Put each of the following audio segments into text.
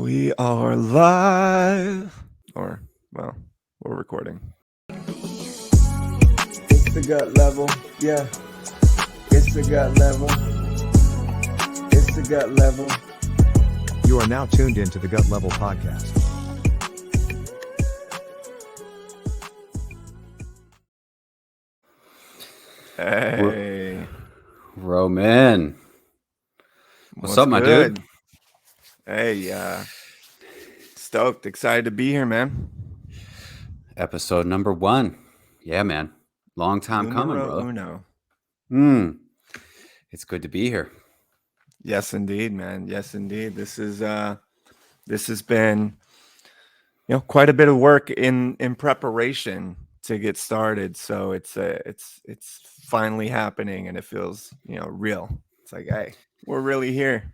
We are live. Well, we're recording. It's the gut level. Yeah. It's the gut level. It's the gut level. You are now tuned into the Gut Level Podcast. Hey. Roman. What's up, my dude? Hey, stoked, excited to be here, man. Episode number 1. Yeah, man. Long time coming, brother. Uno. It's good to be here. Yes, indeed, man. Yes, indeed. This has been, quite a bit of work in preparation to get started. So it's finally happening, and it feels, real. It's like, hey, we're really here.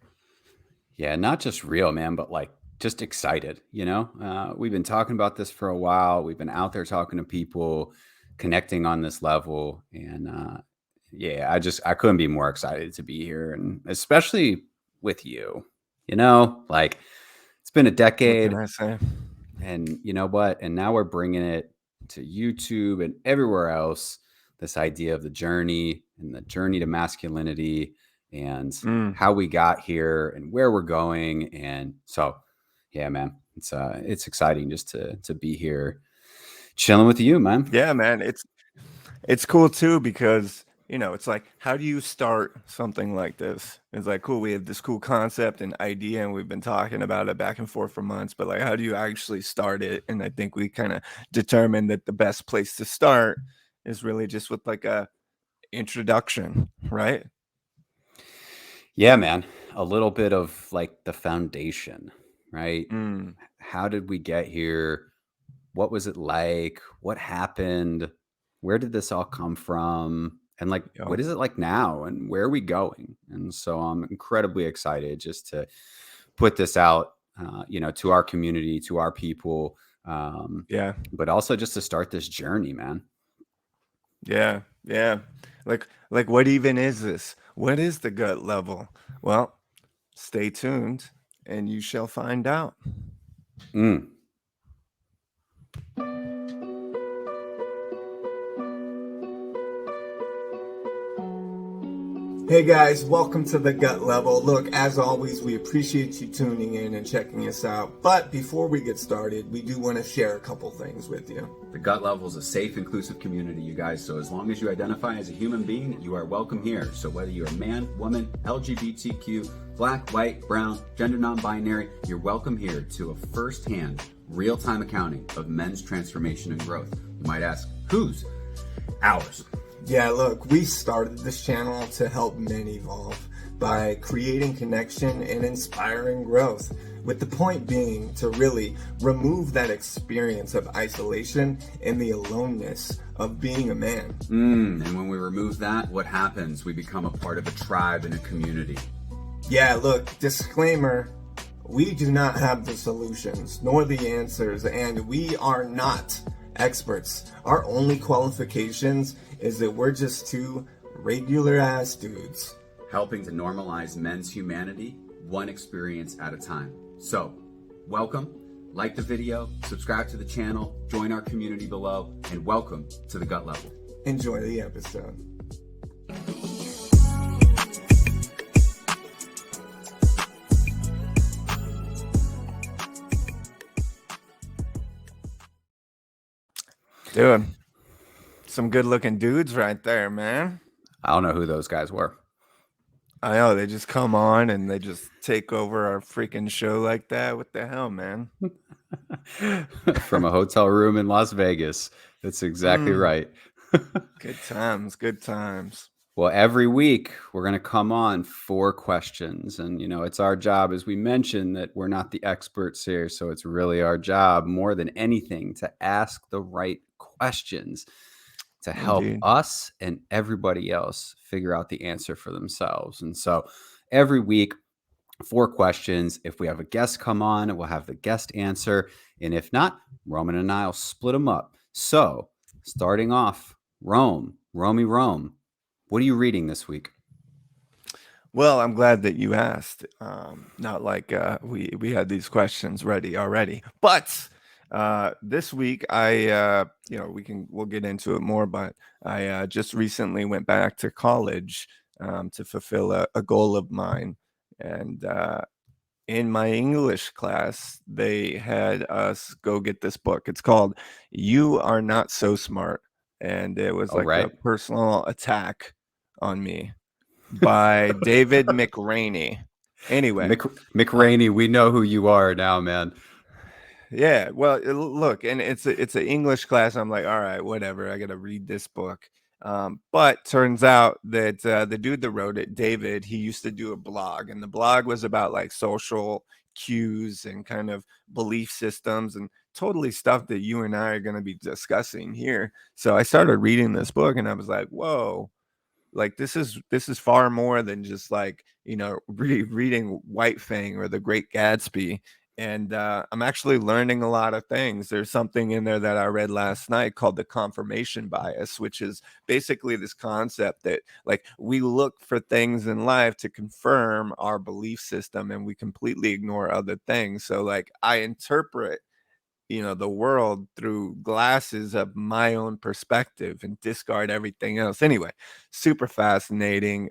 Yeah, not just real, man, but like just excited. We've been talking about this for a while. We've been out there talking to people, connecting on this level, and I couldn't be more excited to be here, and especially with you. It's been a decade. What can I say? And you know what? And now we're bringing it to YouTube and everywhere else. This idea of the journey and the journey to masculinity and how we got here and where we're going. And so, yeah, man, it's exciting just to be here chilling with you, man. Yeah, man. It's cool too, because it's like, how do you start something like this? It's like, cool, we have this cool concept and idea, and we've been talking about it back and forth for months, but like, how do you actually start it? And I think we kind of determined that the best place to start is really just with like a introduction, right? Yeah, man. A little bit of like the foundation, right? How did we get here? What was it like? What happened? Where did this all come from? And like, what is it like now? And where are we going? And so I'm incredibly excited just to put this out, to our community, to our people. But also just to start this journey, man. Yeah. Like what even is this? What is the gut level? Well, stay tuned and you shall find out. Hey guys, welcome to the Gut Level. Look, as always, we appreciate you tuning in and checking us out. But before we get started, we do want to share a couple things with you. The Gut Level is a safe, inclusive community, you guys. So as long as you identify as a human being, you are welcome here. So whether you're a man, woman, LGBTQ, black, white, brown, gender non-binary, you're welcome here to a first-hand, real-time accounting of men's transformation and growth. You might ask, whose? Ours. Yeah, look, we started this channel to help men evolve by creating connection and inspiring growth, with the point being to really remove that experience of isolation and the aloneness of being a man. And when we remove that, what happens? We become a part of a tribe and a community. Yeah, look, disclaimer, we do not have the solutions nor the answers, and we are not experts. Our only qualifications is that we're just two regular ass dudes helping to normalize men's humanity one experience at a time. So, welcome, like the video, subscribe to the channel, join our community below, and welcome to the Gut Level. Enjoy the episode. Dude, some good looking dudes right there, man. I don't know who those guys were. I know, they just come on and they just take over our freaking show like that. What the hell, man? From a hotel room in Las Vegas. That's exactly right. Good times. Well, every week we're going to come on 4 questions. And, it's our job, as we mentioned, that we're not the experts here. So it's really our job more than anything to ask the right questions to help us and everybody else figure out the answer for themselves. And so every week, 4 questions. If we have a guest come on, we'll have the guest answer. And if not, Roman and I will split them up. So starting off, Rome, what are you reading this week? Well, I'm glad that you asked. Not like we had these questions ready already, but this week we'll get into it more. But I just recently went back to college to fulfill a goal of mine, and in my English class, they had us go get this book. It's called "You Are Not So Smart," and it was Oh, like a right. personal attack on me by David McRaney. Anyway, Mc, uh, McRaney, we know who you are now, man. yeah, well, look, and it's an English class. I'm like, all right, whatever. I got to read this book. But turns out that the dude that wrote it, David, he used to do a blog, and the blog was about like social cues and kind of belief systems and totally stuff that you and I are going to be discussing here. So I started reading this book, and I was like, whoa, like this is far more than just like reading White Fang or The Great Gatsby. And I'm actually learning a lot of things. There's something in there that I read last night called the confirmation bias, which is basically this concept that like we look for things in life to confirm our belief system and we completely ignore other things. So like I interpret the world through glasses of my own perspective and discard everything else. Anyway, super fascinating.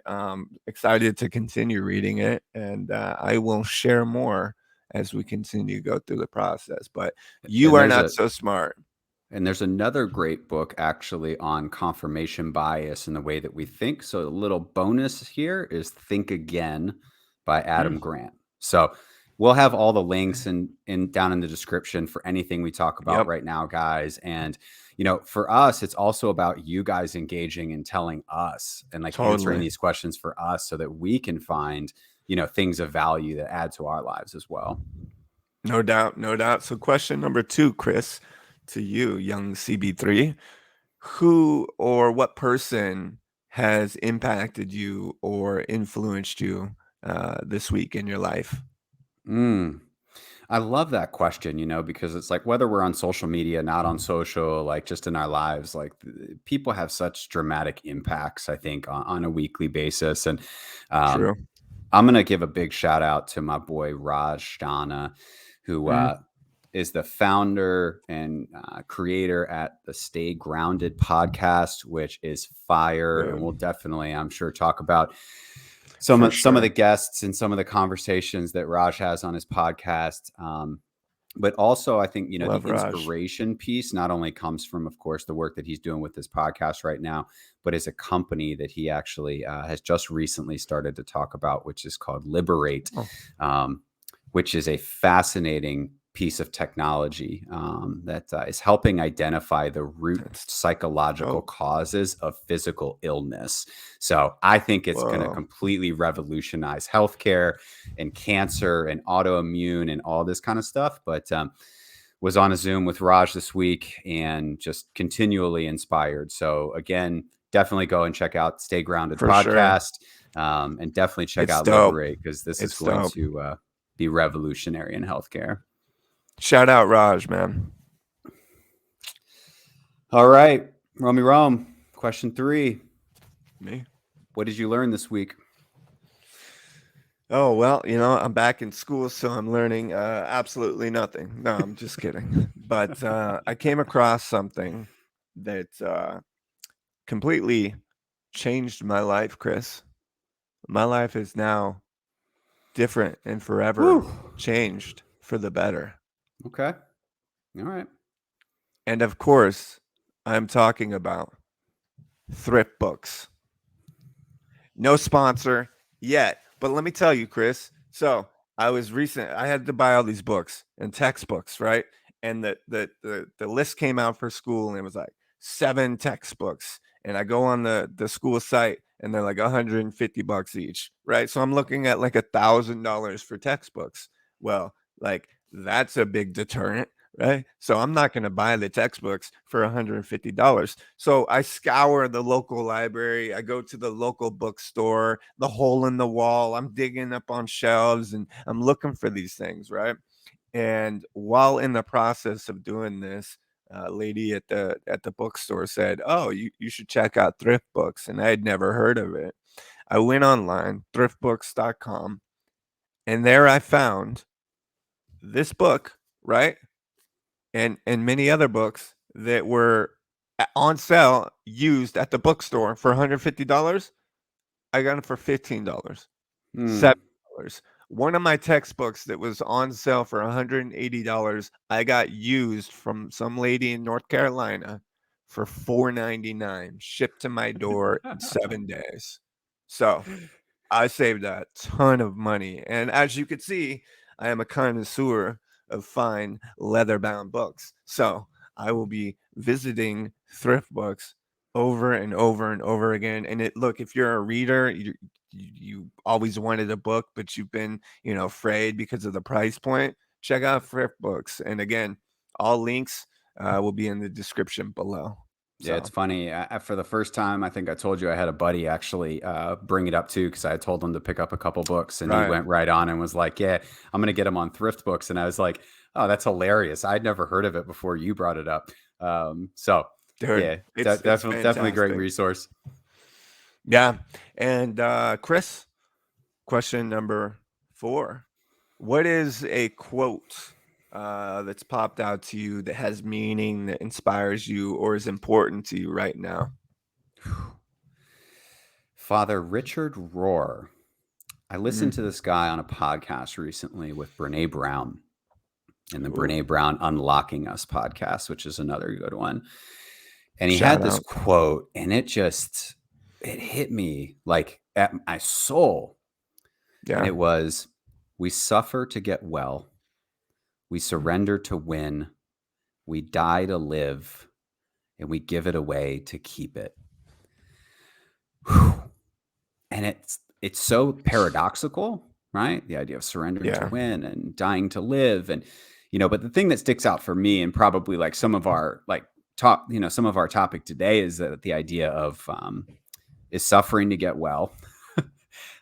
Excited to continue reading it, and I will share more as we continue to go through the process. But you And are there's not a so smart. And there's another great book actually on confirmation bias and the way that we think. So, a little bonus here is Think Again by Mm, Adam Grant. So, we'll have all the links in down in the description for anything we talk about yep, right now, guys. And, for us, it's also about you guys engaging and telling us and like answering totally. these questions for us so that we can find, things of value that add to our lives as well. No doubt, no doubt. So, question number two, Chris, to you, young CB3. Who or what person has impacted you or influenced you this week in your life? Mm. I love that question, because it's like whether we're on social media, not on social, like just in our lives, like people have such dramatic impacts, I think, on a weekly basis. And um, True. I'm going to give a big shout out to my boy Raj Dana, who Mm, is the founder and creator at the Stay Grounded podcast, which is fire. And we'll dude, definitely, I'm sure, talk about for some of the sure. guests and some of the conversations that Raj has on his podcast. But also, I think, the Love Raj. inspiration piece not only comes from, of course, the work that he's doing with this podcast right now, but is a company that he actually has just recently started to talk about, which is called Liberate, Oh, um, which is a fascinating piece of technology that is helping identify the root that's psychological dope. causes of physical illness. So I think it's going to Whoa. completely revolutionize healthcare and cancer and autoimmune and all this kind of stuff. But was on a Zoom with Raj this week and just continually inspired. So again, definitely go and check out Stay Grounded For sure. podcast, and definitely check It's out dope. Liberate because this is It's going dope. to be revolutionary in healthcare. Shout out Raj, man. All right, Romy Rome, question 3. Me? What did you learn this week? Oh, well, I'm back in school, so I'm learning absolutely nothing. No, I'm just kidding. But I came across something that completely changed my life, Chris. My life is now different and forever Whew. changed for the better. Okay. All right. And of course, I'm talking about thrift books. No sponsor yet, but let me tell you, Chris. So I had to buy all these books and textbooks, right? And the list came out for school, and it was like 7 textbooks. And I go on the school site, and they're like $150 each, right? So I'm looking at like $1,000 for textbooks. Well, like that's a big deterrent, right? So I'm not going to buy the textbooks for $150. So I scour the local library. I go to the local bookstore, the hole in the wall. I'm digging up on shelves and I'm looking for these things, right? And while in the process of doing this, a lady at the bookstore said, "Oh, you should check out thrift books," and I had never heard of it. I went online, thriftbooks.com, and there I found this book, right? And many other books that were on sale used at the bookstore for $150. I got them for $15, Hmm. $7. One of my textbooks that was on sale for $180, I got used from some lady in North Carolina for $4.99, shipped to my door in 7 days. So, I saved a ton of money, and as you could see, I am a connoisseur of fine leather-bound books, so I will be visiting thrift books over and over and over again, and look, if you're a reader, you always wanted a book, but you've been, afraid because of the price point, check out thrift books, and again, all links, will be in the description below. Yeah, it's So, funny. For the first time, I think I told you I had a buddy actually bring it up too, because I had told him to pick up a couple books, and he right. went right on and was like, "Yeah, I'm gonna get them on Thrift Books." And I was like, "Oh, that's hilarious! I'd never heard of it before you brought it up." So Dude, yeah, it's definitely great fantastic. resource. Yeah. And Chris, question number 4. What is a quote that's popped out to you that has meaning, that inspires you, or is important to you right now? Father Richard Rohr. I listened to Mm. this guy on a podcast recently with Brene Brown, in the Ooh, Brene Brown Unlocking Us podcast, which is another good one. And he shout had this out. quote, and it hit me like at my soul. And Yeah. it was, "We suffer to get well, we surrender to win, we die to live, and we give it away to keep it." Whew. And it's so paradoxical, right? The idea of surrendering to Yeah. win and dying to live. And but the thing that sticks out for me, and probably like some of our some of our topic today, is that the idea of is suffering to get well,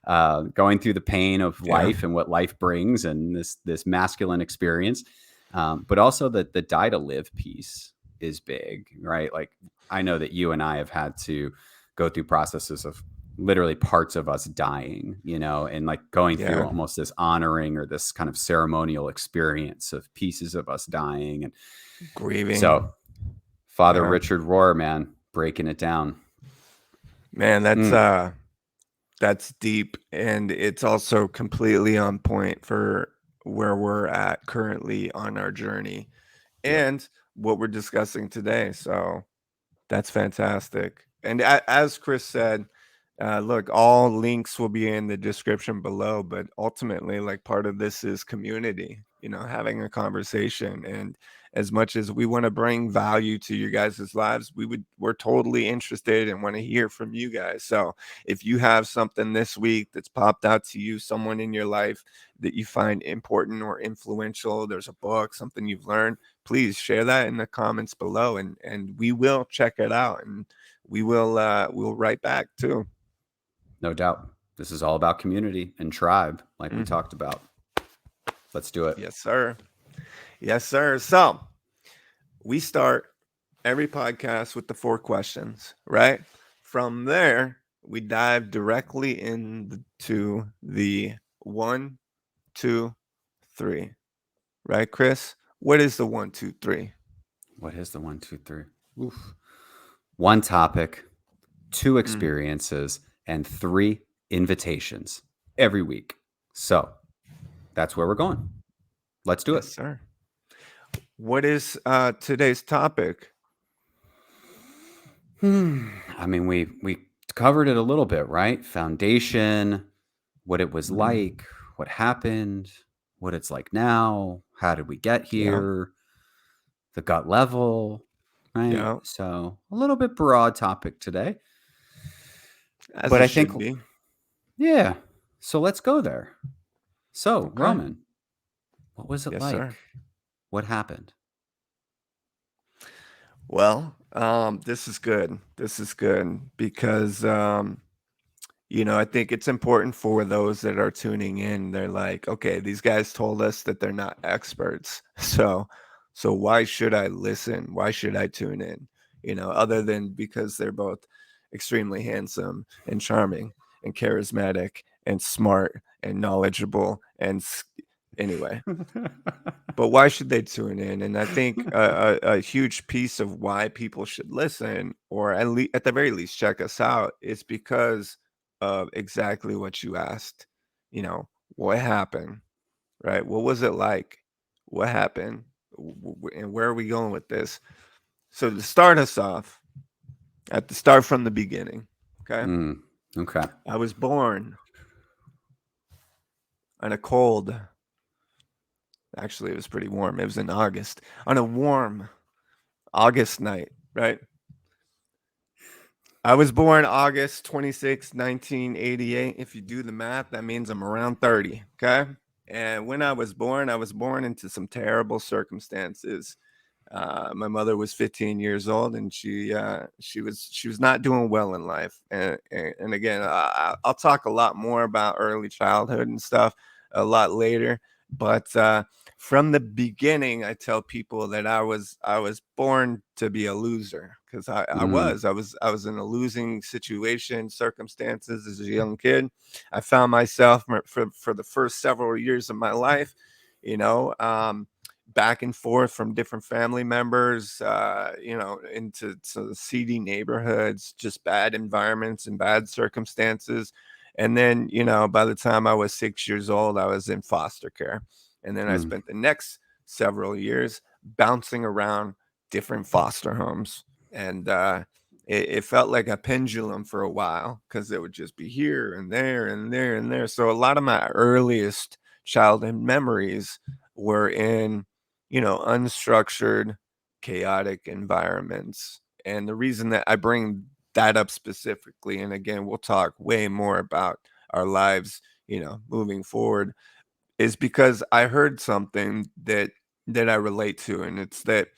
going through the pain of Yeah. life and what life brings, and this masculine experience, but also the die to live piece is big, right? Like, I know that you and I have had to go through processes of literally parts of us dying, and like going through Yeah. almost this honoring or this kind of ceremonial experience of pieces of us dying. And Grieving. so Father Yeah. Richard Rohr, man, breaking it down. Man, Mm, that's deep, and it's also completely on point for where we're at currently on our journey yep. and what we're discussing today. So that's fantastic. And as Chris said, look, all links will be in the description below, but ultimately, like, part of this is community, having a conversation. And as much as we want to bring value to your guys' lives, we're totally interested and want to hear from you guys. So if you have something this week that's popped out to you, someone in your life that you find important or influential, there's a book, something you've learned, please share that in the comments below, and we will check it out, and we'll write back too. No doubt. This is all about community and tribe, like we Mhm. talked about. Let's do it. Yes, sir. Yes, sir. So we start every podcast with the 4 questions, right? From there, we dive directly into the 1, 2, 3. Right, Chris? What is the 1, 2, 3? What is the 1, 2, 3? Oof. One topic, two Mm, experiences, and 3 invitations every week. So that's where we're going. Let's do it. yes, sir. What is today's topic? I mean, we covered it a little bit, right? Foundation, what it was Mm, like, what happened, what it's like now, how did we get yeah, here, the gut level, right? yeah, So a little bit broad topic today, as but it I think, should be. yeah. So let's go there. So, Okay. Roman, what was it Yes, like? sir. What happened? Well, this is good. This is good because I think it's important for those that are tuning in. They're like, okay, these guys told us that they're not experts. So why should I listen? Why should I tune in? Other than because they're both extremely handsome and charming. and charismatic and smart and knowledgeable anyway. But why should they tune in? And I think a huge piece of why people should listen, or at the very least check us out, is because of exactly what you asked. You know, what happened, right? What was it like? What happened? And where are we going with this? So to start us off, at the start from the beginning, okay? Okay. I was born on a cold, actually, it was pretty warm. It was in August, on a warm August night, right? I was born August 26, 1988. If you do the math, that means I'm around 30. Okay. And when I was born into some terrible circumstances. My mother was 15 years old, and she was not doing well in life. And again, I'll talk a lot more about early childhood and stuff a lot later. But from the beginning, I tell people that I was born to be a loser, because Mm, I was in a losing situation, circumstances as a young kid. I found myself for the first several years of my life, you know. Back and forth from different family members, into seedy neighborhoods, just bad environments and bad circumstances. And then, by the time I was 6 years old, I was in foster care. And then I mm, spent the next several years bouncing around different foster homes. And it felt like a pendulum for a while, because it would just be here and there and there and there. So a lot of my earliest childhood memories were in unstructured, chaotic environments. And the reason that I bring that up specifically, and again, we'll talk way more about our lives, moving forward, is because I heard something that I relate to, and it's that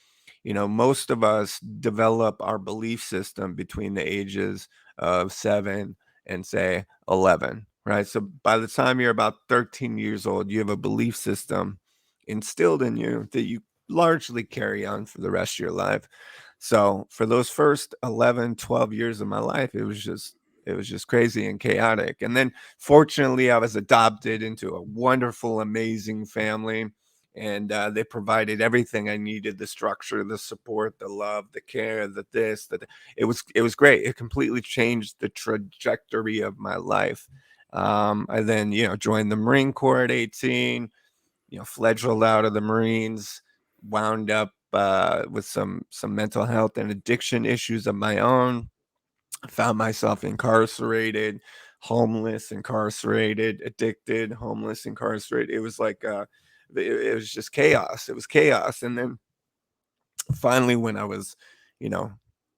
most of us develop our belief system between the ages of 7 and say 11, right? So by the time you're about 13 years old, you have a belief system instilled in you that you largely carry on for the rest of your life. So for those first 11, 12 years of my life, it was just crazy and chaotic. And then fortunately, I was adopted into a wonderful, amazing family, and they provided everything I needed: the structure, the support, the love, the care, the this, that. It was great. It completely changed the trajectory of my life. I then, joined the Marine Corps at 18, fledgled out of the Marines, wound up with some mental health and addiction issues of my own. Found myself incarcerated, homeless, incarcerated, addicted, homeless, incarcerated. It was like it was just chaos. It was chaos. And then finally, when I was, you know,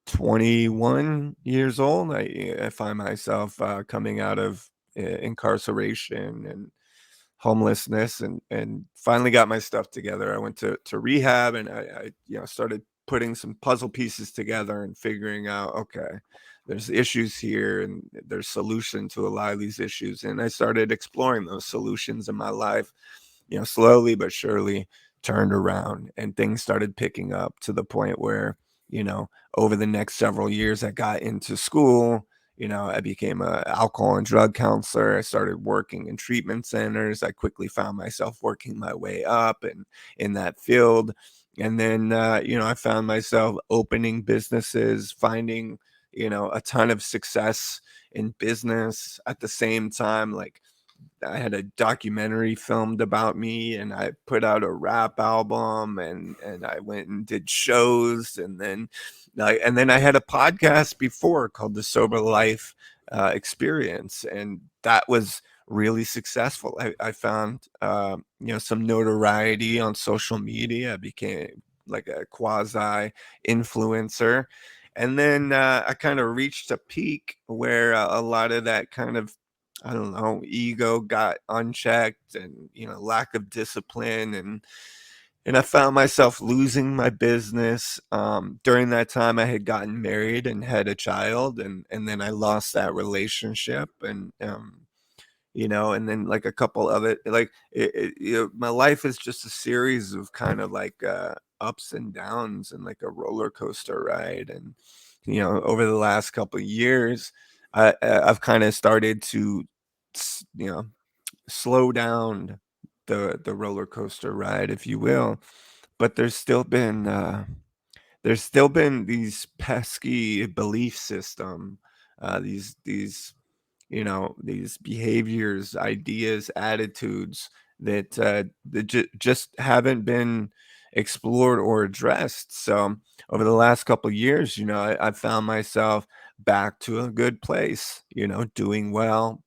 21 years old, I find myself coming out of incarceration and homelessness, and finally got my stuff together. I went to rehab, and I started putting some puzzle pieces together and figuring out, okay, there's issues here and there's solution to a lot of these issues. And I started exploring those solutions in my life, slowly but surely turned around, and things started picking up to the point where, over the next several years, I got into school. I became a alcohol and drug counselor. I started working in treatment centers. I quickly found myself working my way up and in that field. And then, I found myself opening businesses, finding, a ton of success in business at the same time. Like, I had a documentary filmed about me, and I put out a rap album, and I went and did shows, and then I had a podcast before called the Sober Life Experience, and that was really successful. I found some notoriety on social media. I became like a quasi influencer. And then I kind of reached a peak where a lot of that kind of, I don't know, ego got unchecked, and lack of discipline, and I found myself losing my business. During that time, I had gotten married and had a child, and then I lost that relationship, and then like a couple of it, like my life is just a series of kind of like ups and downs, and like a roller coaster ride. And over the last couple of years, I've kind of started to, you know, slow down the roller coaster ride, if you will. But there's still been these pesky belief system, these these behaviors, ideas, attitudes that just haven't been explored or addressed. So over the last couple of years, I've found myself back to a good place, doing well,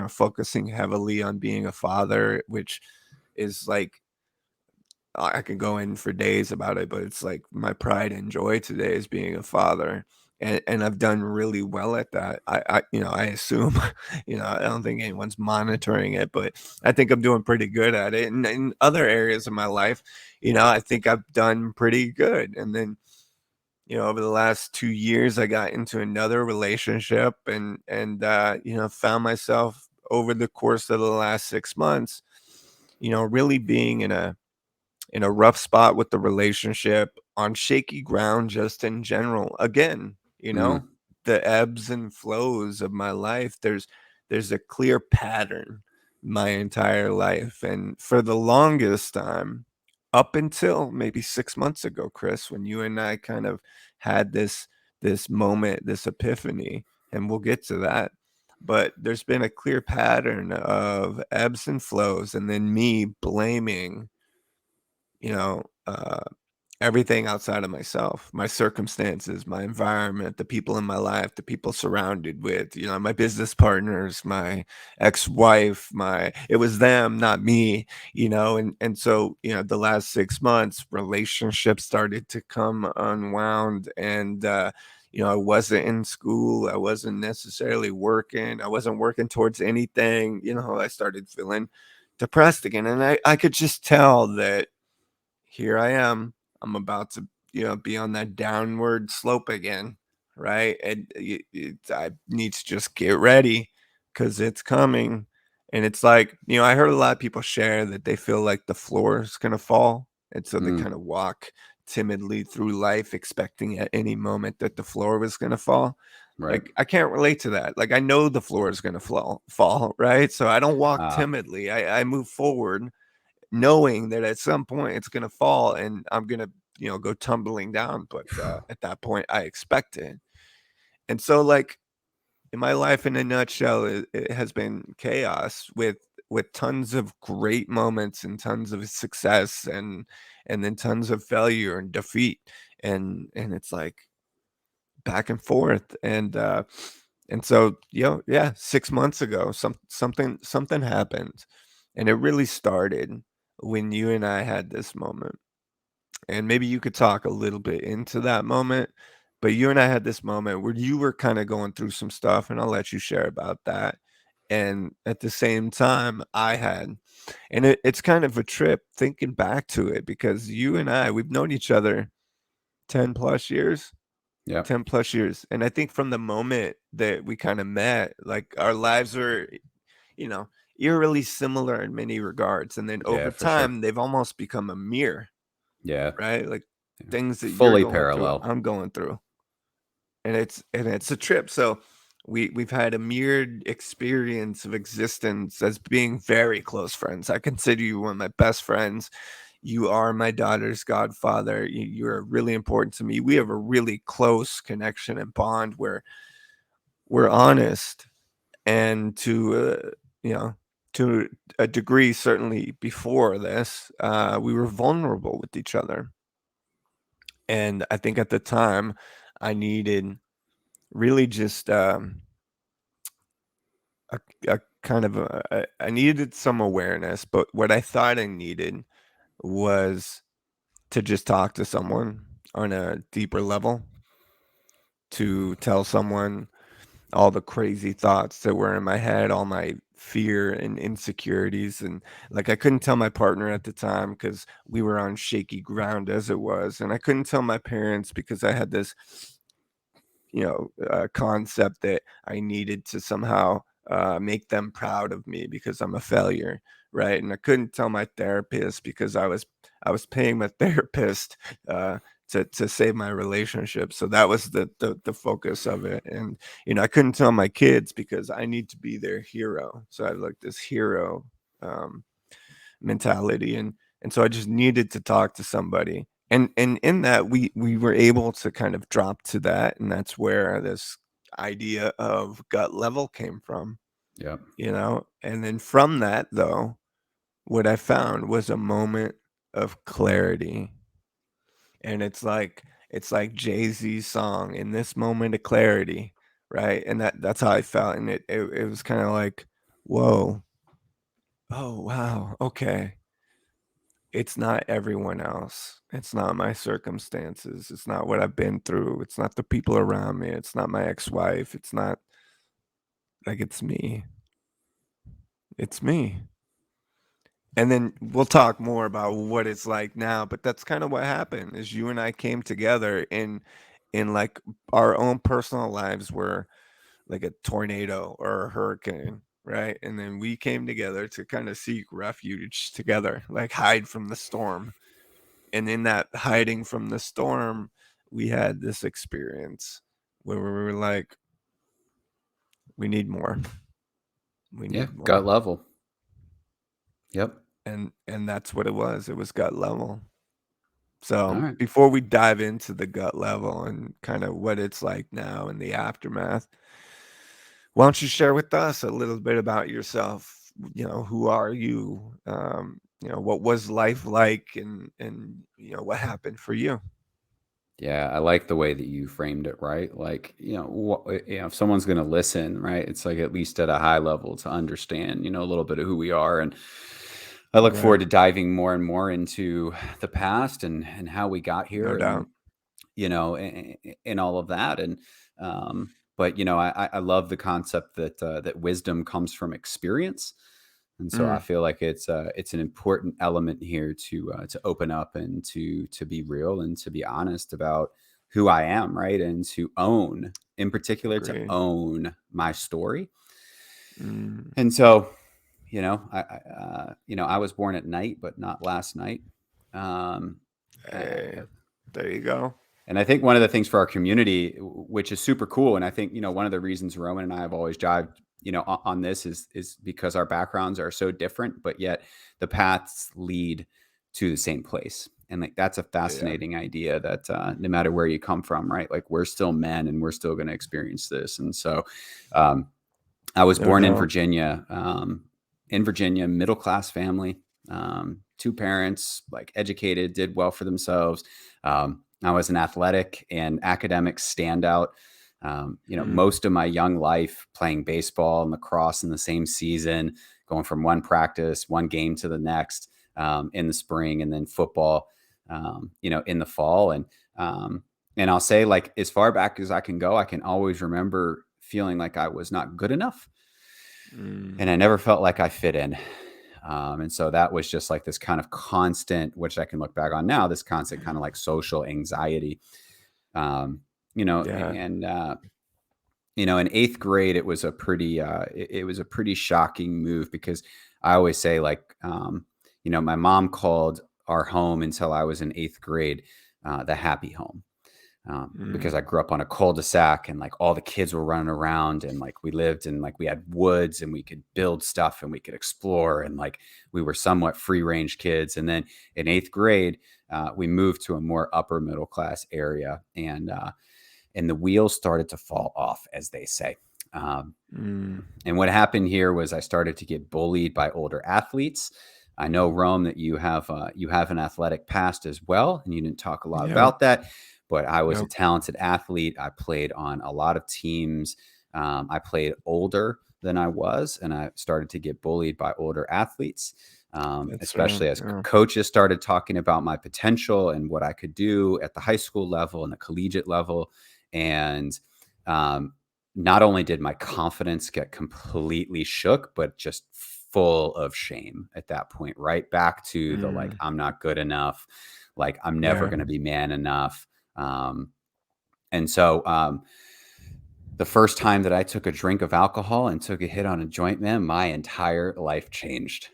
focusing heavily on being a father, which is like I could go in for days about it, but it's like my pride and joy today is being a father. And I've done really well at that. I assume, I don't think anyone's monitoring it, but I think I'm doing pretty good at it. And in other areas of my life, I think I've done pretty good. And then, over the last 2 years, I got into another relationship and found myself over the course of the last 6 months, really being in a rough spot with the relationship, on shaky ground just in general. Again, Mm, the ebbs and flows of my life. There's a clear pattern my entire life. And for the longest time, up until maybe 6 months ago, Chris, when you and I kind of had this moment, this epiphany, and we'll get to that. But there's been a clear pattern of ebbs and flows, and then me blaming you know, uh, everything outside of myself, my circumstances, my environment, the people in my life, the people surrounded with, my business partners, my ex-wife, it was them, not me, and so, the last 6 months, relationships started to come unwound and I wasn't in school, I wasn't necessarily working, I wasn't working towards anything, I started feeling depressed again. And I could just tell that here I am. I'm about to, be on that downward slope again, right? And I need to just get ready because it's coming. And it's like, I heard a lot of people share that they feel like the floor is going to fall. And so they mm, kind of walk timidly through life, expecting at any moment that the floor was going to fall. right. Like, I can't relate to that. Like, I know the floor is going to fall, right? So I don't walk Uh, timidly. I move forward knowing that at some point it's gonna fall and I'm gonna, go tumbling down. But at that point, I expect it. And so, like, in my life, in a nutshell, it has been chaos with tons of great moments and tons of success and then tons of failure and defeat. And it's like back and forth. And so, yeah, 6 months ago, something happened. And it really started when you and I had this moment. And maybe you could talk a little bit into that moment. But you and I had this moment where you were kind of going through some stuff, and I'll let you share about that. And at the same time, I had, and it's kind of a trip thinking back to it because you and we've known each other 10 plus years, yep. 10 plus years. And I think from the moment that we kind of met, like our lives were, you know, eerily similar in many regards. And then Yeah, over for sure. time, they've almost become a mirror, Yeah. right? Like Yeah. things that you're Fully going through, parallel. I'm going through. And it's a trip. So we've had a mirrored experience of existence as being very close friends. I consider you one of my best friends. You are my daughter's godfather. You're really important to me. We have a really close connection and bond where we're honest, and you know to a degree, certainly before this, we were vulnerable with each other. And I think at the time I needed really just a, a kind of I needed some awareness. But what I thought I needed was to just talk to someone on a deeper level, to tell someone all the crazy thoughts that were in my head, all my fear and insecurities. And like, I couldn't tell my partner at the time because we were on shaky ground as it was. And I couldn't tell my parents because I had this, concept that I needed to somehow make them proud of me because I'm a failure, right? And I couldn't tell my therapist because I was paying my therapist to save my relationship. So that was the focus of it. And I couldn't tell my kids because I need to be their hero. So I had like this hero um, mentality, and so I just needed to talk to somebody. And in that we were able to kind of drop to that, and that's where this idea of gut level came from, Yep. And then from that though, what I found was a moment of clarity. And it's like Jay-Z's song, "In This Moment of Clarity," right? And that's how I felt. And it was kind of like, whoa, oh wow, okay. It's not everyone else. It's not my circumstances. It's not what I've been through. It's not the people around me. It's not my ex-wife. It's not like it's me. It's me. And then we'll talk more about what it's like now, but that's kind of what happened is you and I came together in like our own personal lives were like a tornado or a hurricane, right? And then we came together to kind of seek refuge together, like hide from the storm. And in that hiding from the storm, we had this experience where we were like, we need more. We Yeah. need Gut more. level. Yep. And that's what it was. It was gut level. All So right. before we dive into the gut level and kind of what it's like now in the aftermath, why don't you share with us a little bit about yourself? Who are you? What was life like, and what happened for you? Yeah, I like the way that you framed it, right? Like, if someone's going to listen, right, it's like at least at a high level to understand, a little bit of who we are. And I look Right. forward to diving more and more into the past and how we got No here and, doubt. and all of that. And, but, I love the concept that wisdom comes from experience. And so I Mm, feel like it's an important element here to open up and to be real and to be honest about who I am, right? And to own, in particular, to agree. own my story. Mm, And so, I was born at night, but not last night. Um, hey, uh, there you go. and I think one of the things for our community, which is super cool, and I think one of the reasons Roman and I have always jived, on this is because our backgrounds are so different, but yet the paths lead to the same place, and like that's a Yeah, fascinating idea that no matter where you come from, right? Like we're still men, and we're still going to experience this, and so um, I was no born doubt. In Virginia, middle class family, two parents, like educated, did well for themselves. I was an athletic and academic standout. Mm, Most of my young life playing baseball and lacrosse in the same season, going from one practice, one game to the next in the spring, and then football, in the fall. And I'll say, like, as far back as I can go, I can always remember feeling like I was not good enough. mm, And I never felt like I fit in. And so that was just like this kind of constant, which I can look back on now, this constant kind of like social anxiety. Um, you know, yeah. and in eighth grade, it was a pretty shocking move because I always say like, my mom called our home until I was in eighth grade, the happy home. Because I Mm, grew up on a cul-de-sac and like all the kids were running around and like we lived in like we had woods and we could build stuff and we could explore and like we were somewhat free range kids. And then in eighth grade, we moved to a more upper middle class area and the wheels started to fall off, as they say. Um, mm, and what happened here was I started to get bullied by older athletes. I know, Rome, that you have an athletic past as well, and you didn't talk a lot yep, about that. But I was a yep. talented athlete. I played on a lot of teams. I played older than I was, and I started to get bullied by older athletes, That's right. especially as Yeah. coaches started talking about my potential and what I could do at the high school level and the collegiate level. And um, not only did my confidence get completely shook, but just full of shame at that point, right back to the like, Mm, I'm not good enough. Like, I'm never yeah. going to be man enough. Um, and so, the first time that I took a drink of alcohol and took a hit on a joint, man, my entire life changed.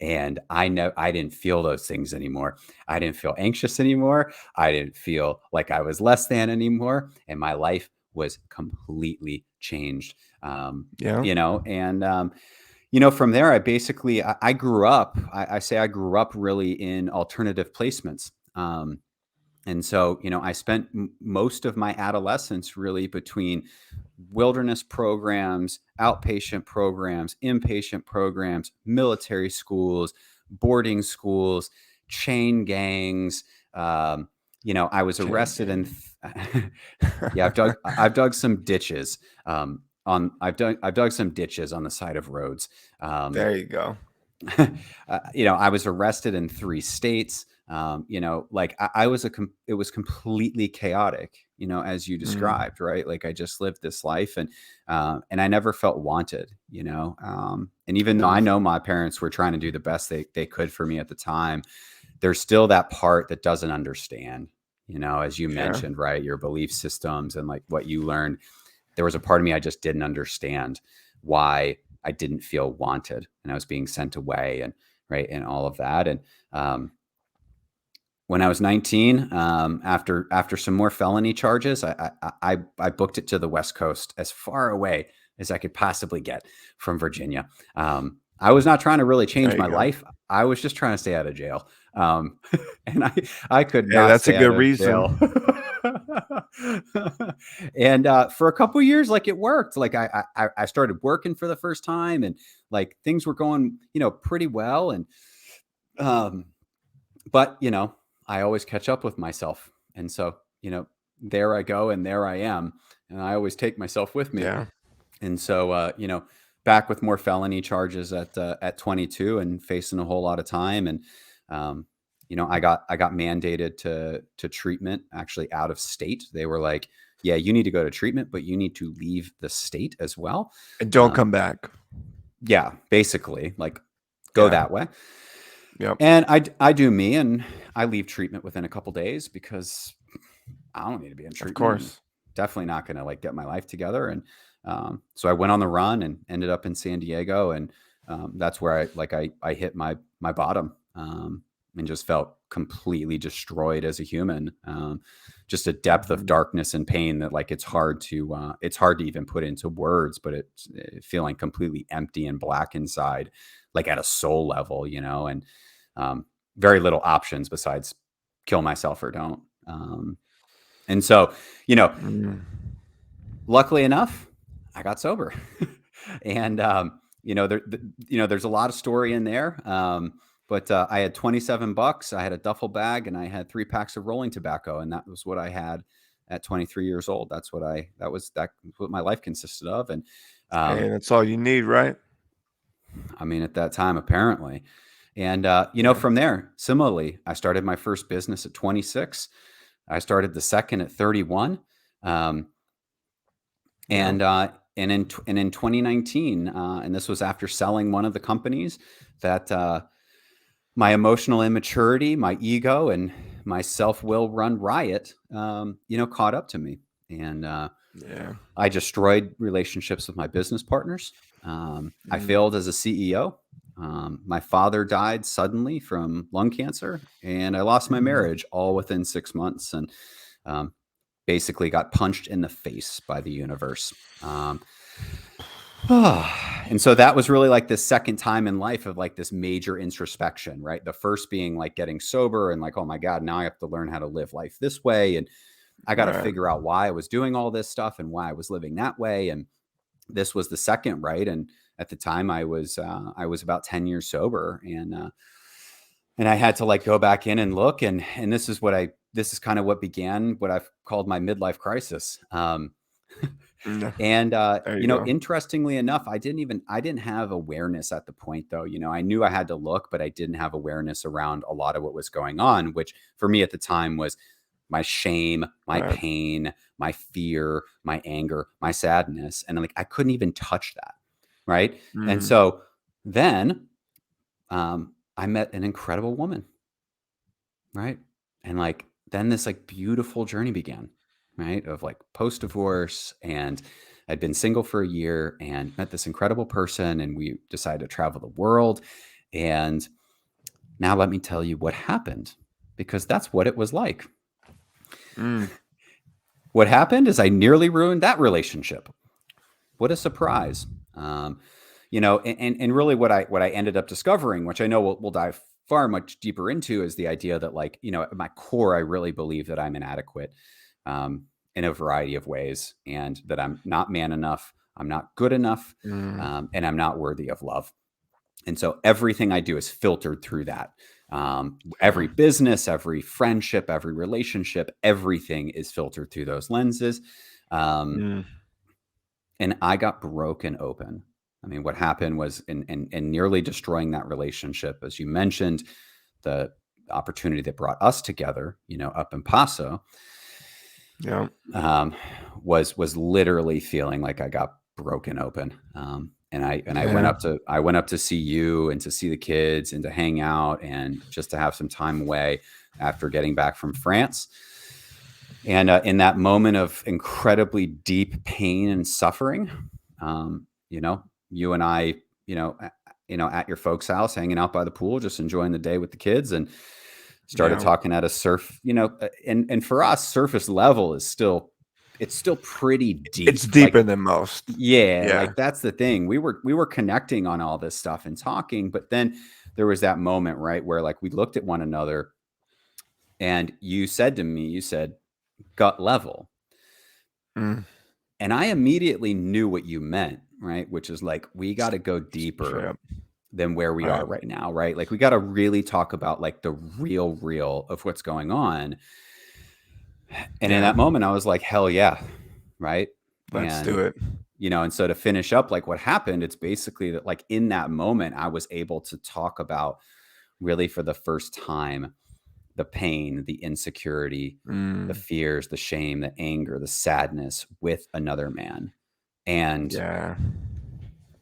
And I know I didn't feel those things anymore. I didn't feel anxious anymore. I didn't feel like I was less than anymore. And my life was completely changed. Yeah. From there, I grew up, I say I grew up really in alternative placements. And so, I spent most of my adolescence really between wilderness programs, outpatient programs, inpatient programs, military schools, boarding schools, chain gangs. I was Chain arrested and gang. yeah, I've dug some ditches. I've dug some ditches on the side of roads. Um, There you go. I was arrested in 3 states. It was completely chaotic, as you Mm, described, right? Like I just lived this life and I never felt wanted, and even though I oof. know my parents were trying to do the best they could for me at the time, there's still that part that doesn't understand, as you Yeah. mentioned, right? Your belief systems and like what you learned. There was a part of me I just didn't understand why I didn't feel wanted and I was being sent away and right and all of that. And um, when I was 19, after some more felony charges, I booked it to the West Coast as far away as I could possibly get from Virginia. I was not trying to really change There my you go. life. I was just trying to stay out of jail, and I could Hey, not that's a stay out good of jail. reason. And for a couple years, like it worked. Like I started working for the first time, and like things were going, pretty well. And um, but I always catch up with myself, and so there I go, and there I am, and I always take myself with me. Yeah. And so back with more felony charges at 22 and facing a whole lot of time. And um, I got mandated to treatment, actually out of state. They were like, yeah, you need to go to treatment, but you need to leave the state as well. And don't come back. Yeah, basically, like go Yeah. that way. Yep. And I do me, and I leave treatment within a couple days because I don't need to be in Of treatment, and course. definitely not going to like get my life together. And so I went on the run and ended up in San Diego, and that's where I hit my bottom, and just felt completely destroyed as a human. Just a depth of Mhm. darkness and pain that like it's hard to even put into words, but it's feeling completely empty and black inside, like at a soul level, and um, very little options besides kill myself or don't. And so, you know, Mm. luckily enough, I got sober, and there's a lot of story in there. But I had $27, I had a duffel bag, and I had 3 packs of rolling tobacco, and that was what I had at 23 years old. That was what my life consisted of. And Hey, um, that's all you need, right? I mean, at that time, apparently. And Yeah. from there, similarly, I started my first business at 26. I started the second at 31. Um, Yeah. and in 2019, and this was after selling one of the companies, that my emotional immaturity, my ego, and my self will run riot, caught up to me, and Yeah. I destroyed relationships with my business partners. I Mm. failed as a CEO. My father died suddenly from lung cancer, and I lost my Mm. marriage all within 6 months, and um, basically got punched in the face by the universe. And so that was really like the second time in life of like this major introspection, right? The first being like getting sober and like, oh my God, now I have to learn how to live life this way. And I got to Right. figure out why I was doing all this stuff and why I was living that way. And this was the second, right? And at the time I was about 10 years sober, and I had to like go back in and look, and this is kind of what began what I've called my midlife crisis. Mm. And There you go. interestingly enough, I didn't have awareness at the point though. I knew I had to look, but I didn't have awareness around a lot of what was going on, which for me at the time was my shame, my Right. pain, my fear, my anger, my sadness, and like I couldn't even touch that, right? And Mm. so then I met an incredible woman, right? And like then this like beautiful journey began, right? Of like post divorce, and I'd been single for a year and met this incredible person, and we decided to travel the world. And now let me tell you what happened, because that's what it was like. Mm. What happened is I nearly ruined that relationship. What a surprise. Um, and really what I ended up discovering, which I know we'll dive far much deeper into, is the idea that, like, at my core, I really believe that I'm inadequate um, in a variety of ways, and that I'm not man enough, I'm not good enough, Mm. and I'm not worthy of love. And so everything I do is filtered through that. Every Yeah. business, every friendship, every relationship, everything is filtered through those lenses. Um, Mm. and I got broken open. I mean, what happened was in nearly destroying that relationship, as you mentioned, the opportunity that brought us together, up in Paso, Yeah. um, was literally feeling like I got broken open. And I Yeah. went up to see you and to see the kids and to hang out and just to have some time away after getting back from France. And in that moment of incredibly deep pain and suffering, you and I, at your folks' house, hanging out by the pool, just enjoying the day with the kids, and started Yeah. talking at a surf, and for us, surface level is still, it's still pretty It's deep. Like, deeper than most. yeah, Yeah. like that's the thing. We were connecting on all this stuff and talking, but then there was that moment, right, where, like, we looked at one another, and you said to me, you said, gut level. Mm. And I immediately knew what you meant, right? Which is like, we got to go deeper Yep. than where we Right. are right now, right? Like, we got to really talk about, like, the real of what's going on. And in Yeah. that moment, I was like, hell yeah, right? Let's And do it. and so to finish up, like, what happened, it's basically that, like, in that moment, I was able to talk about, really for the first time, the pain, the insecurity, the Mm. fears, the shame, the anger, the sadness with another man. And, Yeah.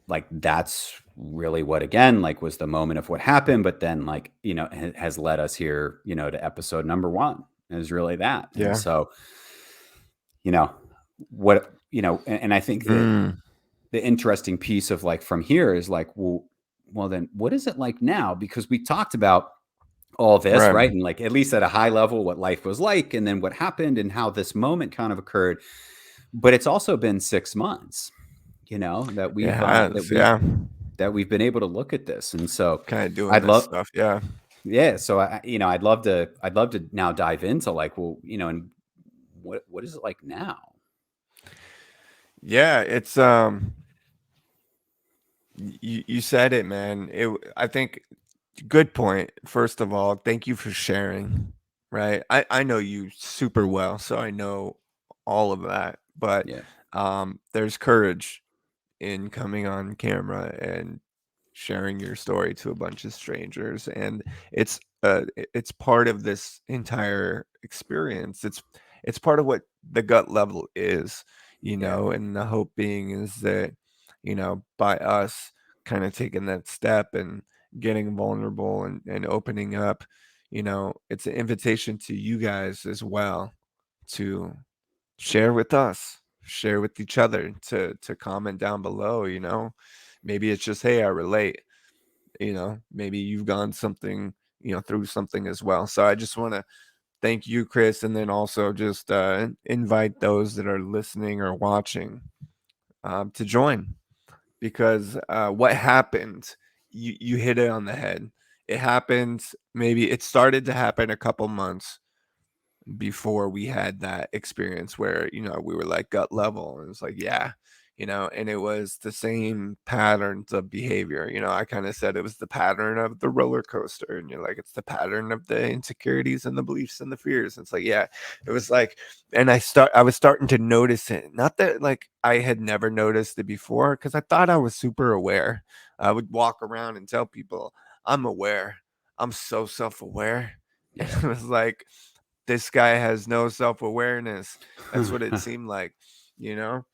like, that's really what, again, like, was the moment of what happened, but then, like, has led us here, to episode number one, is really that. And Yeah. so, you know, what, and I think that Mm. the interesting piece of, like, from here is like, well, then what is it like now? Because we talked about all this, Right. right? And, like, at least at a high level, what life was like, and then what happened and how this moment kind of occurred. But it's also been 6 months, that It we've has. Yeah. been able to look at this. And so Kind of doing I'd this love, stuff. Yeah. yeah. So I'd love to now dive into, like, well, and what is it like now? Yeah. It's you said it, man. I think good point. First of all, thank you for sharing. Right. I know you super well, so I know all of that. But Yeah, there's courage in coming on camera and sharing your story to a bunch of strangers, and it's part of this entire experience. It's part of what the gut level is, yeah, and the hope being is that, by us kind of taking that step and getting vulnerable and opening up, it's an invitation to you guys as well to share with us, share with each other, to comment down below. Maybe it's just, hey, I relate. Maybe you've gone something, through something as well. So I just want to thank you, Chris, and then also just invite those that are listening or watching to join, because what happened, you hit it on the head. It happened, maybe it started to happen a couple months before we had that experience where, we were like gut level, and it's like, yeah, and it was the same patterns of behavior. I kind of said it was the pattern of the roller coaster, and you're like, it's the pattern of the insecurities and the beliefs and the fears. And it's like, yeah, it was like, and I was starting to notice it. Not that, like, I had never noticed it before, because I thought I was super aware. I would walk around and tell people, I'm aware, I'm so self-aware. And yeah. it was like, this guy has no self-awareness. That's what it seemed like, you know?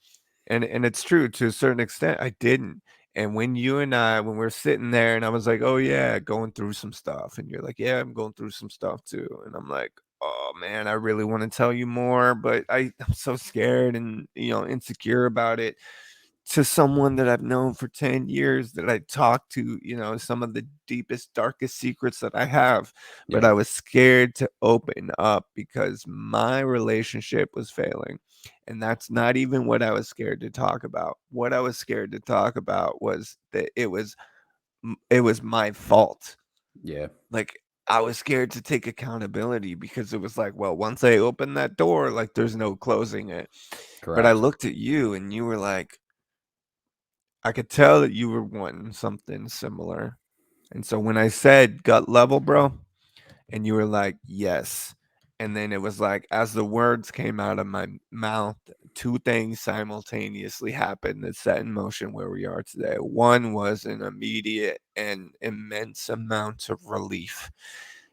And it's true to a certain extent. I didn't. And when you and I, when we're sitting there and I was like, oh yeah, going through some stuff. And you're like, yeah, I'm going through some stuff too. And I'm like, oh man, I really want to tell you more, but I'm so scared and, insecure about it. to someone that I've known for 10 years, that I talked to, some of the deepest, darkest secrets that I have. But Yeah. I was scared to open up because my relationship was failing. And that's not even what I was scared to talk about. What I was scared to talk about was that it was my fault. Yeah. Like, I was scared to take accountability because it was like, well, once I open that door, like, there's no closing it. But I Correct. looked at you and you were like, I could tell that you were wanting something similar. And so when I said gut level, bro, and you were like, yes. And then it was like, as the words came out of my mouth, two things simultaneously happened that set in motion where we are today. One was an immediate and immense amount of relief.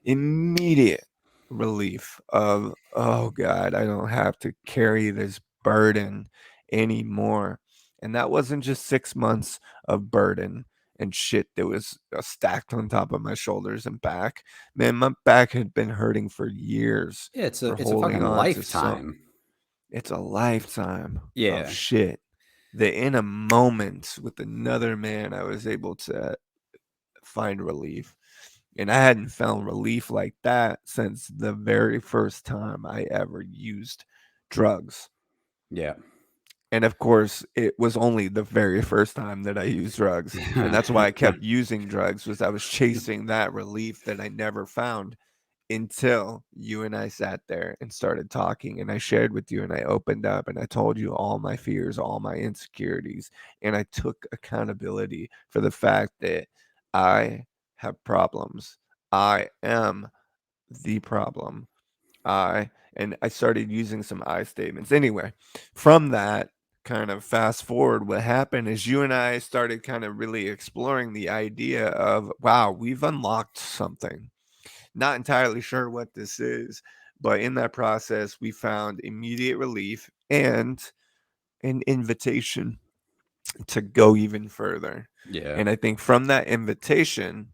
Immediate relief of, oh God, I don't have to carry this burden anymore. And that wasn't just 6 months of burden and shit that was stacked on top of my shoulders and back. Man, my back had been hurting for years Yeah, it's for a holding fucking on to so. lifetime. It's a lifetime of Yeah. shit that in a moment with another man, I was able to find relief. And I hadn't found relief like that since the very first time I ever used drugs. Yeah. And of course, it was only the very first time that I used drugs. And that's why I kept using drugs, was I was chasing that relief that I never found until you and I sat there and started talking, and I shared with you and I opened up and I told you all my fears, all my insecurities, and I took accountability for the fact that I have problems. I am the problem. And I started using some I statements. Anyway, from that, kind of fast forward, what happened is you and I started kind of really exploring the idea of, wow, we've unlocked something. Not entirely sure what this is, but in that process, we found immediate relief and an invitation to go even further. Yeah. And I think from that invitation,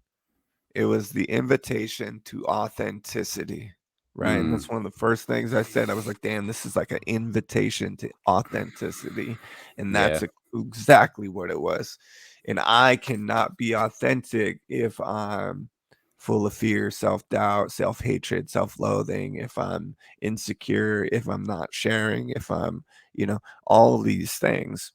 it was the invitation to authenticity, right? And Mm. that's one of the first things I said. I was like, damn, this is like an invitation to authenticity. And Yeah. that's exactly what it was. And I cannot be authentic if I'm full of fear, self doubt, self hatred, self loathing, if I'm insecure, if I'm not sharing, if I'm, all these things.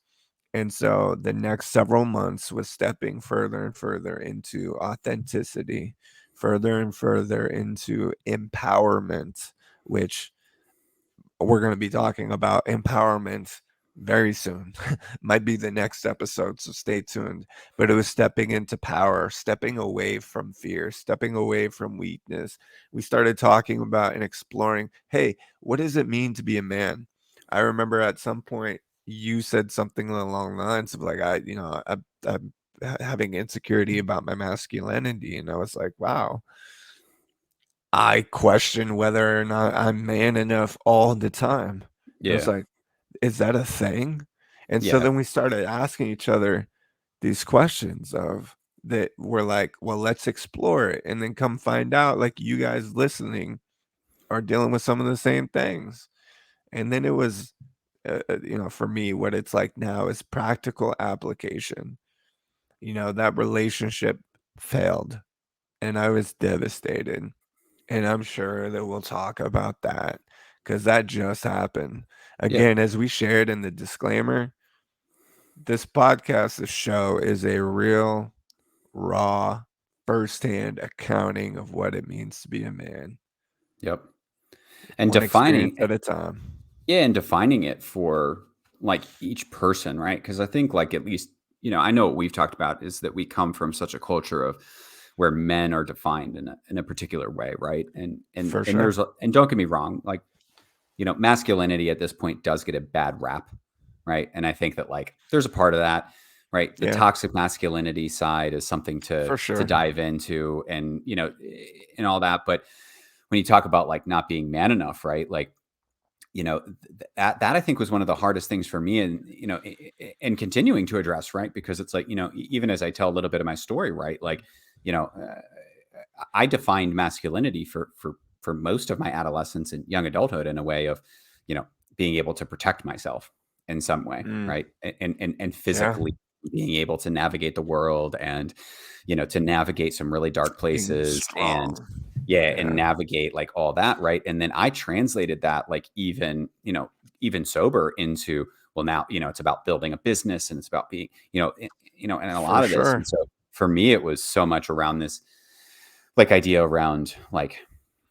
And so the next several months was stepping further and further into authenticity, further and further into empowerment, which we're going to be talking about empowerment very soon. Might be the next episode, so stay tuned. But it was stepping into power, stepping away from fear, stepping away from weakness. We started talking about and exploring, hey, what does it mean to be a man? I remember at some point you said something along the lines of like, I'm having insecurity about my masculinity. And I was like, wow, I question whether or not I'm man enough all the time. It was Yeah. like, is that a thing? And so Yeah. then we started asking each other these questions of that we're like, well, let's explore it. And then come find out, like, you guys listening are dealing with some of the same things. And then it was, for me, what it's like now is practical application. That relationship failed and I was devastated. And I'm sure that we'll talk about that because that just happened. Yeah. Again, as we shared in the disclaimer, this podcast, this show is a real, raw, firsthand accounting of what it means to be a man, Yep. And one experience defining at a time. Yeah, and defining it for like each person, right? Because I think like at least, I know what we've talked about is that we come from such a culture of where men are defined in a particular way, right? And and For and sure. there's and don't get me wrong, like, masculinity at this point does get a bad rap, right? And I think that like there's a part of that, right? The Yeah, toxic masculinity side is something to for to sure. dive into and and all that. But when you talk about like not being man enough, right? Like that I think was one of the hardest things for me, and and continuing to address, right? Because it's like even as I tell a little bit of my story, right? Like you know, uh, I defined masculinity for most of my adolescence and young adulthood in a way of you know being able to protect myself in some way, Mm, right? And yeah. physically being able to navigate the world and, to navigate some really dark Being places and strong. yeah, and Yeah. navigate like all that, right? And then I translated that like even sober into, well, now, it's about building a business and it's about being, and a For lot of this. sure. And so for me, it was so much around this like idea around like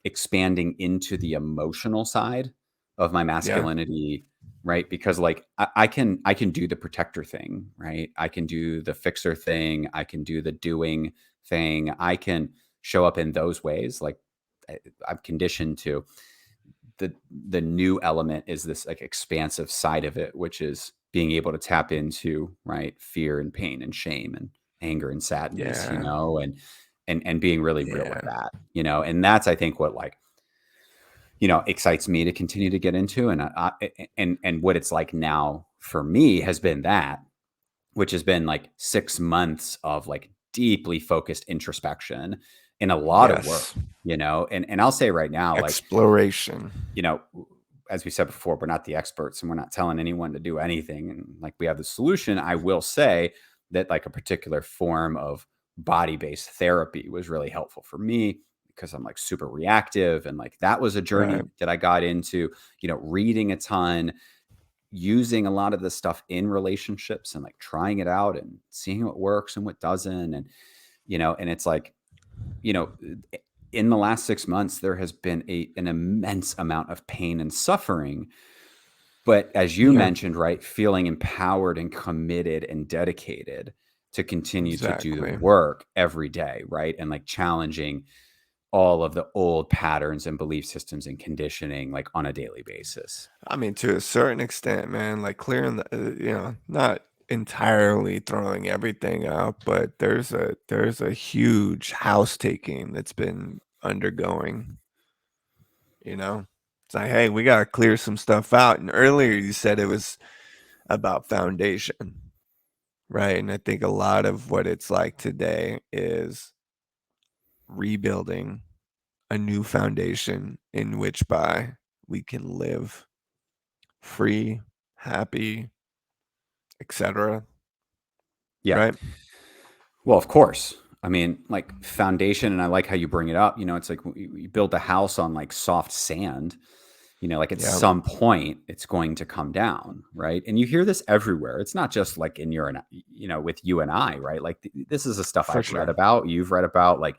expanding into the emotional side of my Yeah. masculinity, right? Because like I can do the protector thing, right? I can do the fixer thing, I can do the doing thing, I can show up in those ways. Like I- I'm conditioned to. The new element is this like expansive side of it, which is being able to tap into, right, fear and pain and shame and anger and sadness, Yeah. and being really real with Yeah. that, and that's I think what like excites me to continue to get into, and what it's like now for me has been that, which has been like 6 months of like deeply focused introspection and a lot of work, Yes. and I'll say right now, like, Exploration. you know, as we said before, we're not the experts and we're not telling anyone to do anything. And like we have the solution. I will say that like a particular form of body based therapy was really helpful for me because I'm like super reactive. And like that was a Right. journey that I got into, reading a ton, using a lot of this stuff in relationships and like trying it out and seeing what works and what doesn't. And it's like, you know, in the last 6 months, there has been an immense amount of pain and suffering. But as you Yeah. mentioned, right, feeling empowered and committed and dedicated to continue to do the Exactly. work every day, right? And like challenging all of the old patterns and belief systems and conditioning like on a daily basis. I mean, to a certain extent, man, like clearing the, not entirely throwing everything out, but there's a huge house taking that's been undergoing, you know? It's like, hey, we gotta clear some stuff out. And earlier you said it was about foundation, right? And I think a lot of what it's like today is rebuilding a new foundation in which by we can live free, happy, etc. Yeah. Right? Well, of course. I mean, like foundation, and I like how you bring it up. It's like you build a house on like soft sand, like at Yeah, some point it's going to come down, right? And you hear this everywhere. It's not just like in your, with you and I, right? Like this is the stuff for I've read sure. about, you've read about, like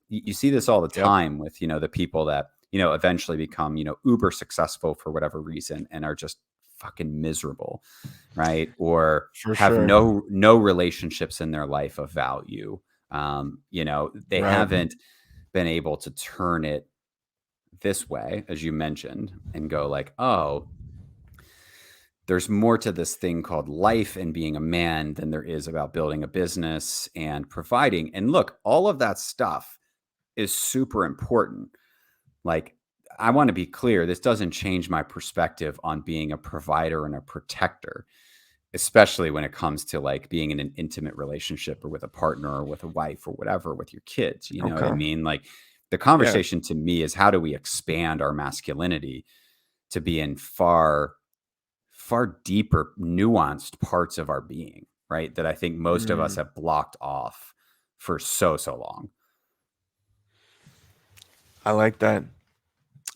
you see this all the Yep, time with, the people that, eventually become, uber successful for whatever reason and are just fucking miserable, right? Or for have sure. no relationships in their life of value. They Right. haven't been able to turn it this way, as you mentioned, and go like, oh, there's more to this thing called life and being a man than there is about building a business and providing. And look, all of that stuff is super important. Like, I want to be clear, this doesn't change my perspective on being a provider and a protector, especially when it comes to like being in an intimate relationship or with a partner or with a wife or whatever with your kids. You know what I Okay. mean? Like, the Yeah. conversation to me is how do we expand our masculinity to be in far deeper, nuanced parts of our being, right? That I think most of us Mm, have blocked off for so long. I like that.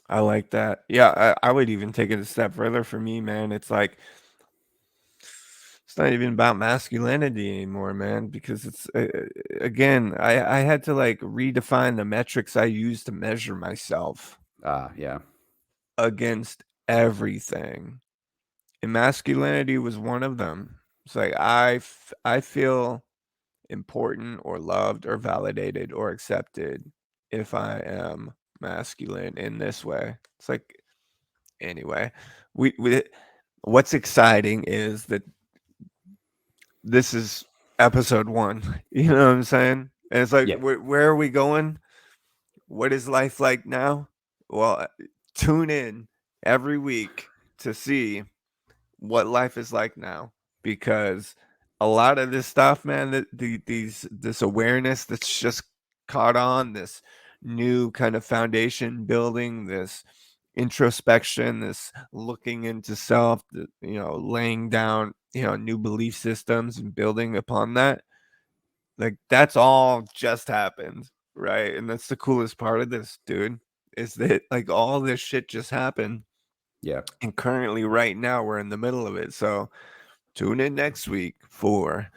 I like that. Yeah, I would even take it a step further for me, man. It's like it's not even about masculinity anymore, man, because it's again, I had to like redefine the metrics I use to measure myself Yeah. against everything. And masculinity was one of them. It's like I feel important or loved or validated or accepted if I am masculine in this way. It's like anyway, we what's exciting is that this is episode 1. You know what I'm saying? And it's like Yeah. where are we going? What is life like now? Well, tune in every week to see what life is like now because a lot of this stuff, man, this awareness that's just caught on, this new kind of foundation building, this introspection, this looking into self, laying down, new belief systems and building upon that. Like that's all just happened, right? And that's the coolest part of this, dude, is that like all this shit just happened. Yeah. And currently right now we're in the middle of it. So tune in next week for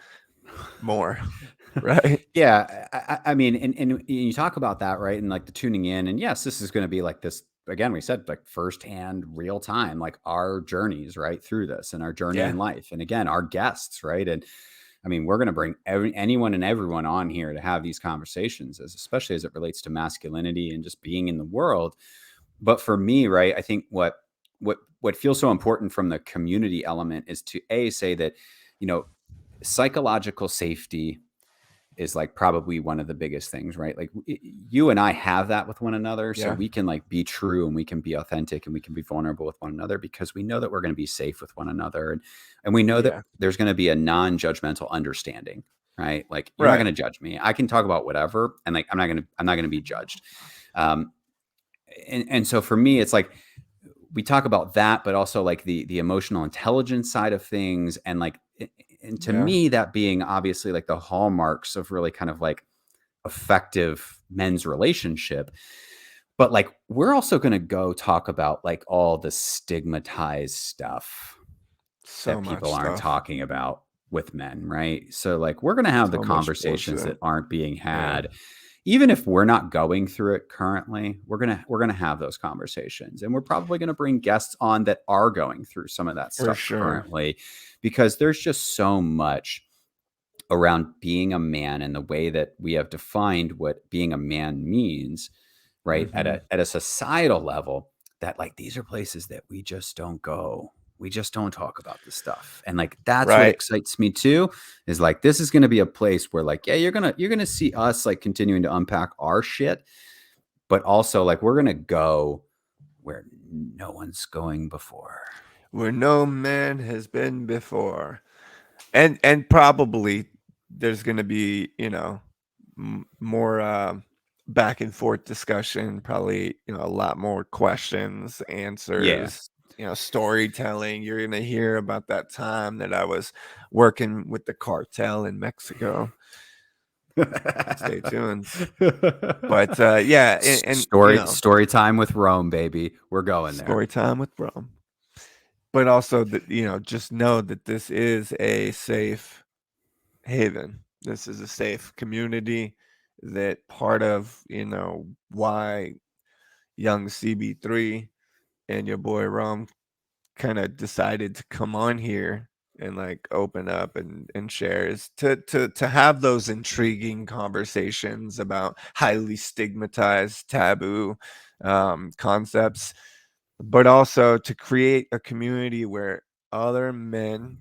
more, right? Yeah, I mean, and you talk about that, right? And like the tuning in, and yes, this is going to be like this again. We said like firsthand, real time, like our journeys right through this, and our journey Yeah. in life, and again, our guests, right? And I mean, we're going to bring anyone and everyone on here to have these conversations, especially as it relates to masculinity and just being in the world. But for me, right, I think what feels so important from the community element is to say that, you know, psychological safety is like probably one of the biggest things, right? Like you and I have that with one another. So Yeah. we can like be true and we can be authentic and we can be vulnerable with one another because we know that we're going to be safe with one another. And we know that Yeah. there's going to be a non-judgmental understanding, right? Like you're not Right. going to judge me. I can talk about whatever. And like, I'm not going to be judged. Um, and so for me, it's like, we talk about that, but also like the emotional intelligence side of things. And like, and to Yeah. me, that being obviously like the hallmarks of really kind of like effective men's relationship. But like, we're also going to go talk about like all the stigmatized stuff So that much people aren't stuff. talking about with men, right? So like, we're going to have the So much conversations bullshit. that aren't being Yeah. had. Even if we're not going through it currently, we're going to have those conversations, and we're probably going to bring guests on that are going through some of that For stuff sure. currently, because there's just so much around being a man and the way that we have defined what being a man means, right? At Hmm. a societal level, that like these are places that we just don't go. We just don't talk about this stuff. And like that's what Right. excites me too, is like this is gonna be a place where like, yeah, you're gonna see us like continuing to unpack our shit, but also like we're gonna go where no one's going before. Where no man has been before. And probably there's going to be, more back and forth discussion, probably, a lot more questions, Yeah. answers, storytelling. You're going to hear about that time that I was working with the cartel in Mexico. Stay tuned. But yeah, and Story time with Rome, baby. We're going there. story time with Rome. But also that, just know that this is a safe haven. This is a safe community, that part of, why young CB3 and your boy Rom kind of decided to come on here and like open up and share is to have those intriguing conversations about highly stigmatized taboo concepts, but also to create a community where other men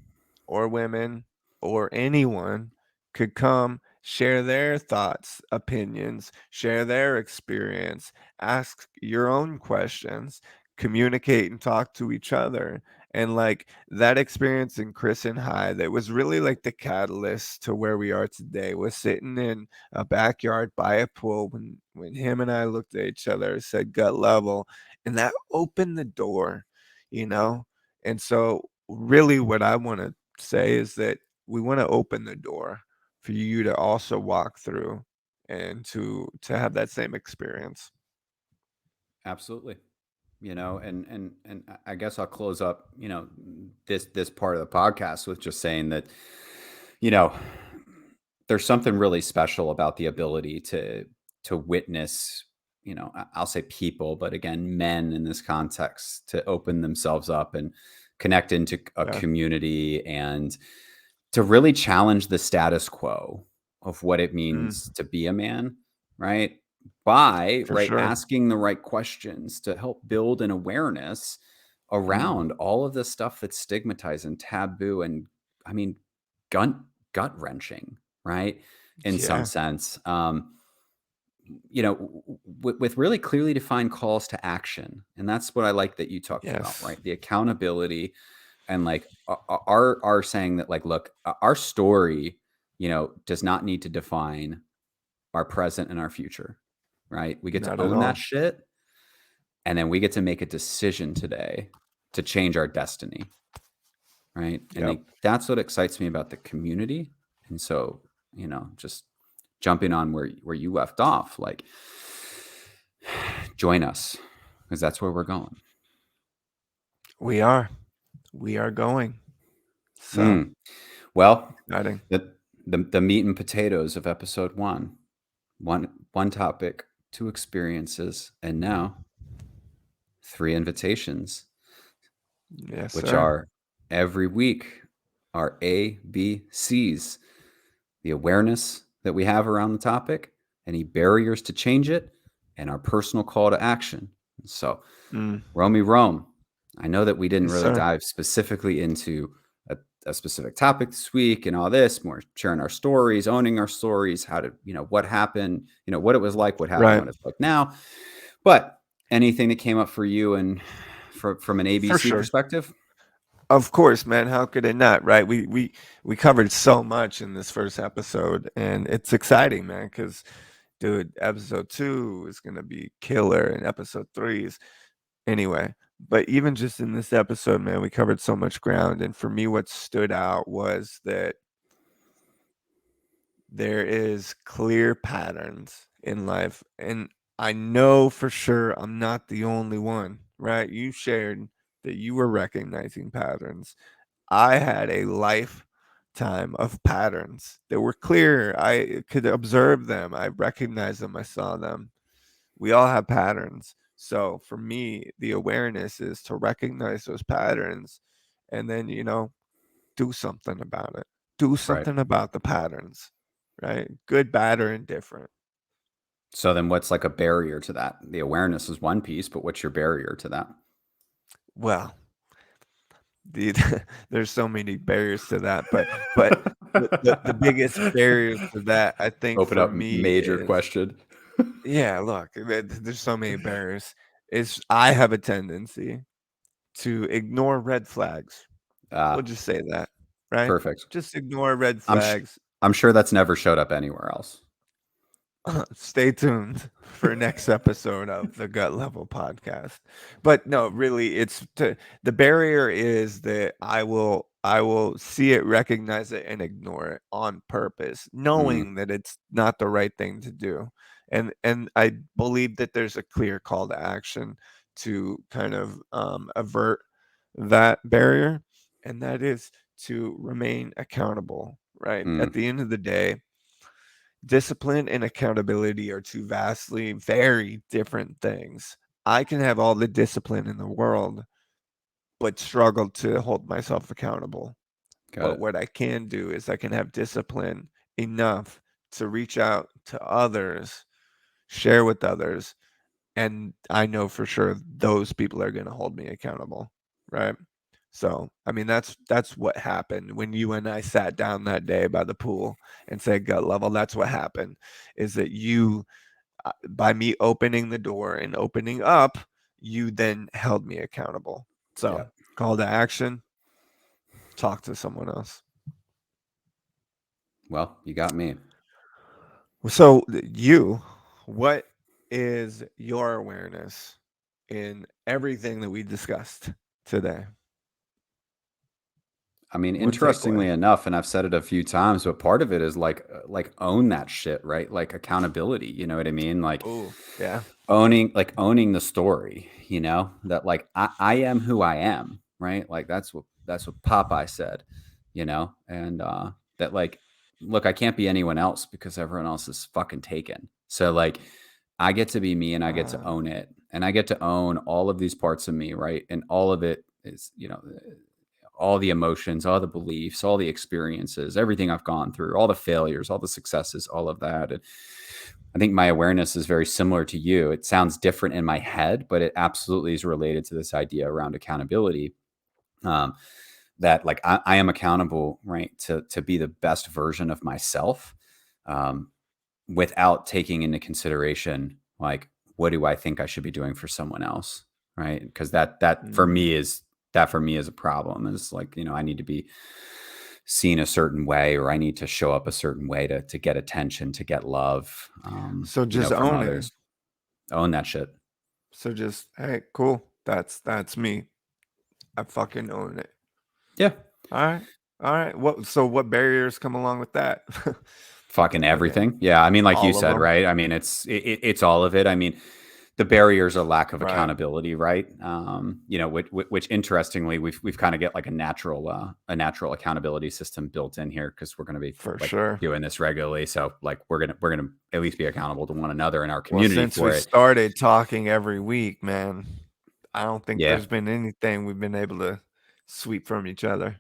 or women or anyone could come share their thoughts, opinions, share their experience, ask your own questions, communicate and talk to each other. And like that experience in Chris and High, that was really like the catalyst to where we are today, was sitting in a backyard by a pool when him and I looked at each other, said gut level, and that opened the door, you know? And so, really, what I want to say is that we want to open the door for you to also walk through and to have that same experience. Absolutely. And I guess I'll close up, this part of the podcast with just saying that, you know, there's something really special about the ability to witness, I'll say people, but again, men in this context, to open themselves up and connect into a Yeah. community and to really challenge the status quo of what it Mm, means to be a man, right? By for right sure. asking the right questions to help build an awareness Mm, around all of this stuff that's stigmatized and taboo and I mean gut gut wrenching, right? In some yeah. sense. With really clearly defined calls to action. And that's what I like that you talked about, Yes. right? The accountability and like are saying that like, look, our story, does not need to define our present and our future, right? We get to Not at own that all. shit And then we get to make a decision today to change our destiny. Right. And Yep. that's what excites me about the community. And so, just jumping on where you left off, like, join us, because that's where we're going. We are. We are going. So Mm. Well, exciting. the meat and potatoes of episode one topic, two experiences, and now three invitations, Yes, which sir. are every week our ABCs, the awareness that we have around the topic, any barriers to change it, and our personal call to action. So, Mm, Rome, I know that we didn't yes, really sir. dive specifically into a specific topic this week and all this, more sharing our stories, owning our stories, how to, what happened, what it was like, what happened, Right. what it's like now. But anything that came up for you and from an For ABC sure. perspective? Of course, man. How could it not? Right. We covered so much in this first episode, and it's exciting, man. Because, dude, episode 2 is gonna be killer, and episode 3 is anyway. But even just in this episode, man, we covered so much ground, and for me, what stood out was that there is clear patterns in life, and I know for sure I'm not the only one. Right? You shared that you were recognizing patterns. I had a lifetime of patterns that were clear. I could observe them. I recognized them. I saw them. We all have patterns. So for me, the awareness is to recognize those patterns and then, do something about it. Do Right. something about the patterns, right? Good, bad, or indifferent. So then what's like a barrier to that? The awareness is one piece, but what's your barrier to that? Well, the, there's so many barriers to that, but the biggest barriers to that, I think, Open for up me major is, question. yeah, look, there's so many barriers. Is I have a tendency to ignore red flags. We'll Ah, just say that, right? perfect. Just ignore red I'm sh- flags. I'm sure that's never showed up anywhere else. Stay tuned for next episode of the Gut Level podcast. But no, really, the barrier is that I will see it, recognize it, and ignore it on purpose, Mm, knowing that it's not the right thing to do. And I believe that there's a clear call to action to kind of avert that barrier, and that is to remain accountable. Right at mm, the end of the day, discipline and accountability are two vastly very different things. I can have all the discipline in the world, but struggle to hold myself accountable. got But it. what I can do is I can have discipline enough to reach out to others, share with others, and I know for sure those people are going to hold me accountable, right? So, I mean, that's what happened when you and I sat down that day by the pool and said gut level. That's what happened is that you, by me opening the door and opening up, you then held me accountable. So, Yeah. call to action, talk to someone else. Well, you got me. So, what is your awareness in everything that we discussed today? I mean, One takeaway. interestingly enough, and I've said it a few times, but part of it is like own that shit, right? Like accountability, you know what I mean? Like Oh, yeah. owning the story, that like I am who I am, right? Like that's what Popeye said, and that like look, I can't be anyone else because everyone else is fucking taken. So like I get to be me and I get to Uh, own it. And I get to own all of these parts of me, right? And all of it is, all the emotions, all the beliefs, all the experiences, everything I've gone through, all the failures, all the successes, all of that. And I think my awareness is very similar to you. It sounds different in my head, but it absolutely is related to this idea around accountability. Um, that like I am accountable, right, to be the best version of myself, um, without taking into consideration like what do I think I should be doing for someone else, right? Because mm. that for me is a problem. Is like I need to be seen a certain way, or I need to show up a certain way to get attention, to get love, So just from own it. others. Own that shit. So just, hey, cool. That's me. I fucking own it. Yeah. All right. All right. What barriers come along with that? Fucking Like everything. Yeah. I mean, like you all of said, them. right? I mean, it's all of it. I mean, the barriers are lack of Right. accountability, right? Which interestingly, we've kind of get like a natural accountability system built in here because we're going to be For like sure. doing this regularly. So like we're gonna at least be accountable to one another in our Well, community since we for it. started talking every week, man, I don't think Yeah. there's been anything we've been able to sweep from each other.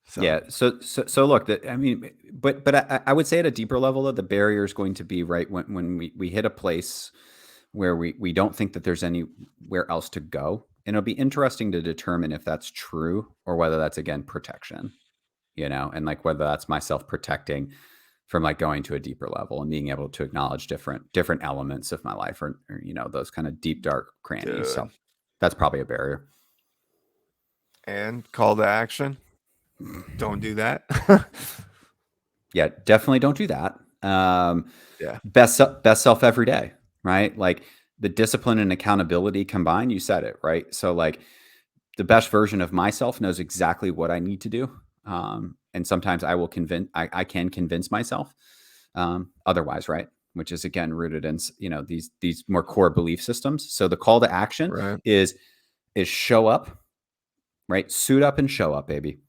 So Yeah. So look, that I mean, but I would say at a deeper level, that the barrier is going to be right when we hit a place where we don't think that there's anywhere else to go, and it'll be interesting to determine if that's true or whether that's again protection, and like whether that's myself protecting from like going to a deeper level and being able to acknowledge different elements of my life or those kind of deep dark crannies. So dude. that's probably a barrier. And call to action. Don't do that. Yeah, definitely don't do that. Yeah. Best self every day, right? Like the discipline and accountability combined, you said it, right? So like the best version of myself knows exactly what I need to do. And sometimes I can convince myself otherwise, right? Which is again rooted in, these more core belief systems. So the call to action Right. is show up, right? Suit up and show up, baby.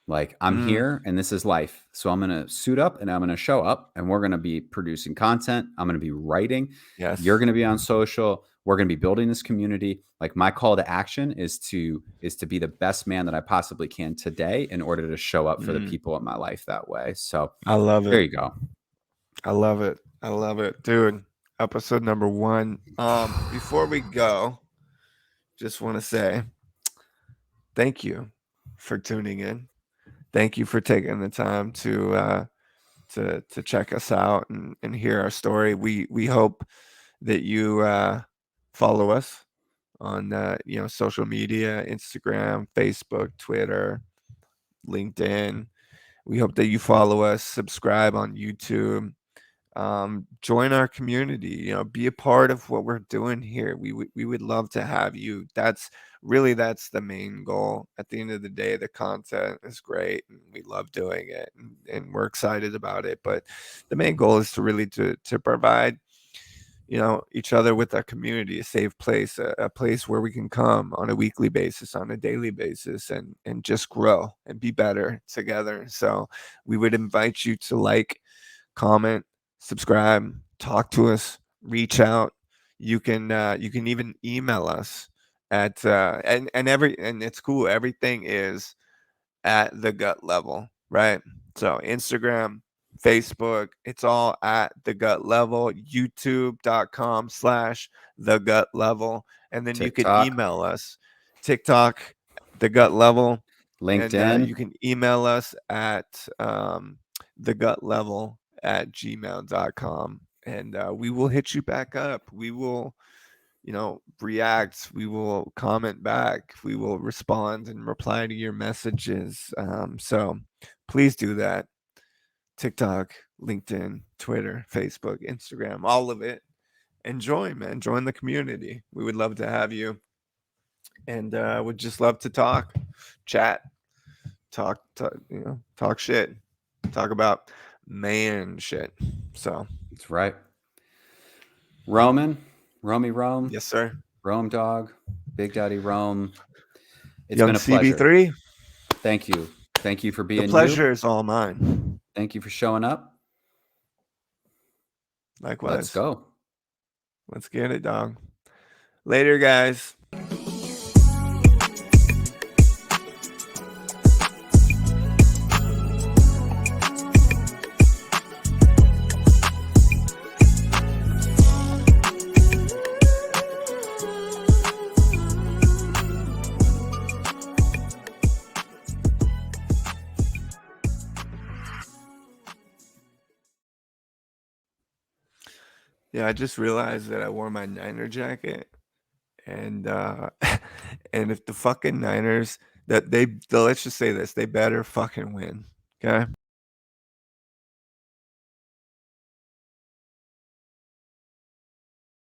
Like I'm Mm, here and this is life. So I'm going to suit up and I'm going to show up and we're going to be producing content. I'm going to be writing. You're yes. going to be on social. We're going to be building this community. Like my call to action is to be the best man that I possibly can today in order to show up for the Mm, people in my life that way. So I love there it. you go. I love it. I love it. Dude, episode number 1. Before we go, just want to say thank you for tuning in. Thank you for taking the time to check us out and hear our story. We hope that you follow us on social media, Instagram, Facebook, Twitter, LinkedIn. We hope that you follow us, subscribe on YouTube, join our community, be a part of what we're doing here. We would love to have you. That's the main goal. At the end of the day, the content is great and we love doing it, and we're excited about it, but the main goal is to really to provide each other with a community, a safe place, a place where we can come on a weekly basis, on a daily basis, and just grow and be better together. So we would invite you to comment, subscribe, talk to us, reach out. You can even email us at and it's cool. Everything is at the gut level, right? So Instagram, Facebook, it's all at the gut level, youtube.com/ the gut level. And then you can TikTok, email us, TikTok, the gut level. And LinkedIn, you can email us at the gut level at gmail.com. And we will hit you back up. We will react. We will comment back. We will respond and reply to your messages. So please do that. TikTok, LinkedIn, Twitter, Facebook, Instagram, all of it. And join, man. Join the community. We would love to have you. And would just love to talk, chat, talk shit, talk about man shit. So, that's right. Roman, Rome, yes, sir. Rome dog, Big Daddy Rome. It's Young been a pleasure. CB3, Thank you. Thank you for the being you. pleasure is all mine. Thank you for showing up. Let's Likewise. go. Let's get it, dog. Later, guys. Yeah, I just realized that I wore my Niner jacket, and and if the fucking Niners, let's just say this, they better fucking win. Okay.